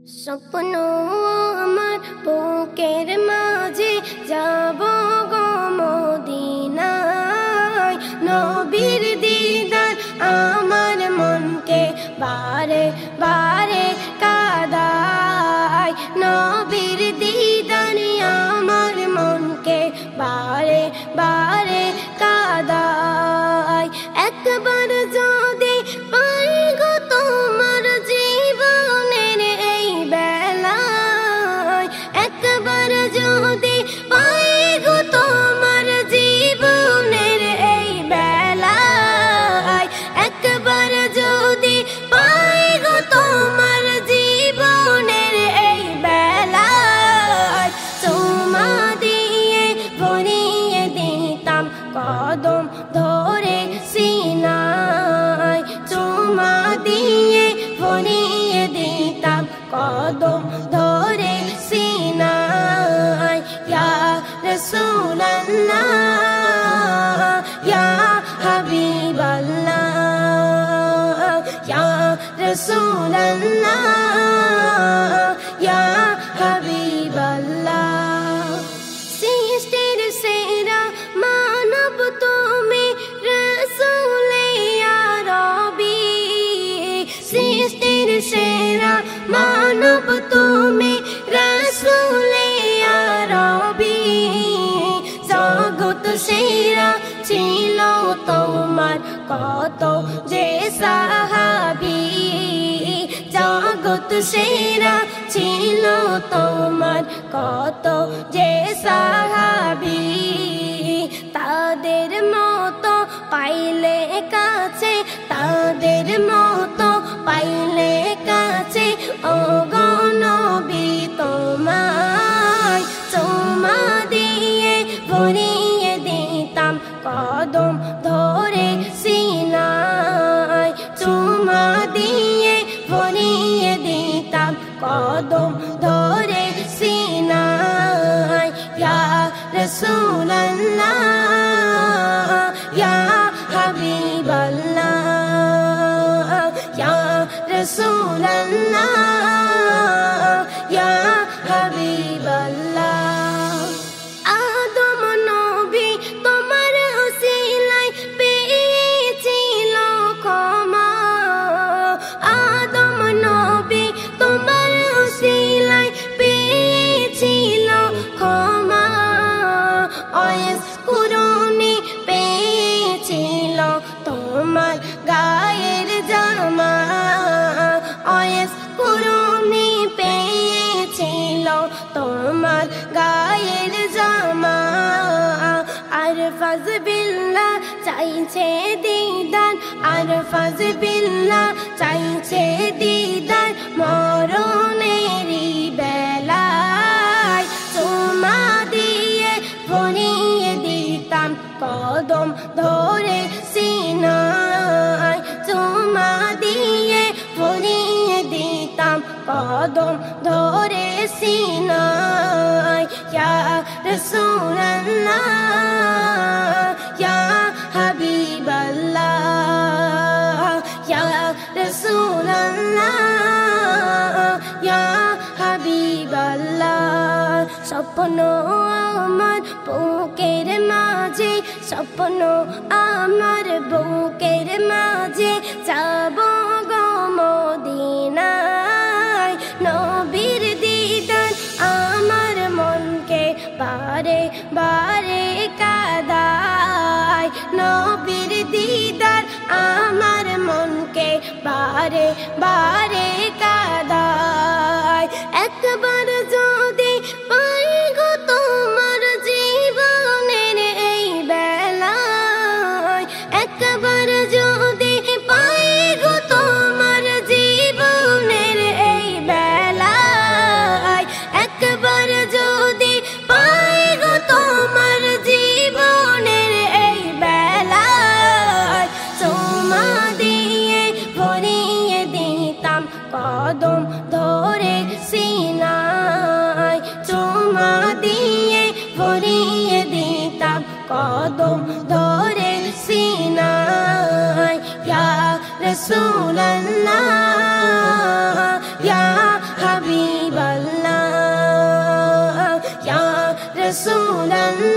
স্বপ্ন আমার বুকের মাঝে যাব গো মদিনায়, নবীর দিদার আমার মনকে বারে বারে কাঁদায়, নবীর দিদার আমার মনকে বারে বারে কাঁদায়। একবার যদি পাই গো তোমার জীবনের এই বেলায়, একবার যদি পাই গো তোমার জীবনের এই বেলায়, একবার যদি পাই গো তোমার জীবনের এই বেলায়, চুমা দিয়ে ভরিয়ে দিতাম কদম ধরে সিনায়, চুমা দিয়ে ভরিয়ে দিতাম কদম ধরে সিনায়। ইয়া রাসূলুল্লাহ ইয়া হাবিবাল্লাহ, ইয়া রাসূলুল্লাহ ইয়া হাবিবাল্লাহ। সৃষ্টির সেরা মানব তুমি রাসূলে ইয়া রবি, সৃষ্টির সেরা মানব তুমি রাসূলে ইয়া রবি, জগৎ সেরা ছিল তোমার কত যে সাহাবী, জগৎ সেরা ছিল তোমার কত যে সাহাবী, তাদের মতো পাইলে কাছে, তাদের মতো পাইলে কাছে, ও গো নবী তোমায় চুমা দিয়ে ভরিয়ে দিতাম কদম ধরে সিনায়, চুমা দিয়ে ভরিয়ে দিতাম কদম ধরে সিনায়। ইয়া রাসূলুল্লাহ ইয়া হাবিবাল্লাহ, ইয়া রাসূলুল্লাহ ইয়া হাবিবাল্লাহ। আদম নবী তোমার উসিলায় পেয়েছিল ক্ষমা, আদম নবী তোমার উসিলায় পেয়েছিল ক্ষমা, ওয়াইস কুরুনি পেয়েছিল তোমার গায়ের জামা, ওয়াইস কুরুনি পেয়েছিল তোমার গায়ের জামা। আর ফাজবিল্লাহ চাইছে দিদার, আর ফাজবিল্লাহ চাইছে দিদার মরণেরই বেলায়, চুমা দিয়ে ভরিয়ে দিতাম কদম ধরে সিনায়, চুমা দিয়ে ভরিয়ে দিতাম কদম ধরে সিনায়। ইয়া রাসূলুল্লাহ ইয়া হাবিবাল্লাহ, ইয়া রাসূলুল্লাহ ইয়া হাবিবাল্লাহ। স্বপ্ন আমার বুকের মাঝে, স্বপ্ন আমার বুকের মাঝে যাব গো মদিনায়, নবীর দিদার আমার মনকে বারে বারে কাঁদায়, নবীর দিদার আমার মনকে বারে বারে কাঁদায়। একবার যদি পাই গো তোমার জীবনের এই বেলায়, একবার যদি পাই গো তোমার জীবনের এই বেলায়, একবার যদি পাই গো তোমার জীবনের এই বেলায়, চুমা দিয়ে ভরিয়ে দিতাম কদম ধরে সিনায়, চুমা দিয়ে ভরিয়ে দিতাম কদম ধরে সিনায়। ইয়া রাসূলুল্লাহ ইয়া হাবিব রসুল্লাহ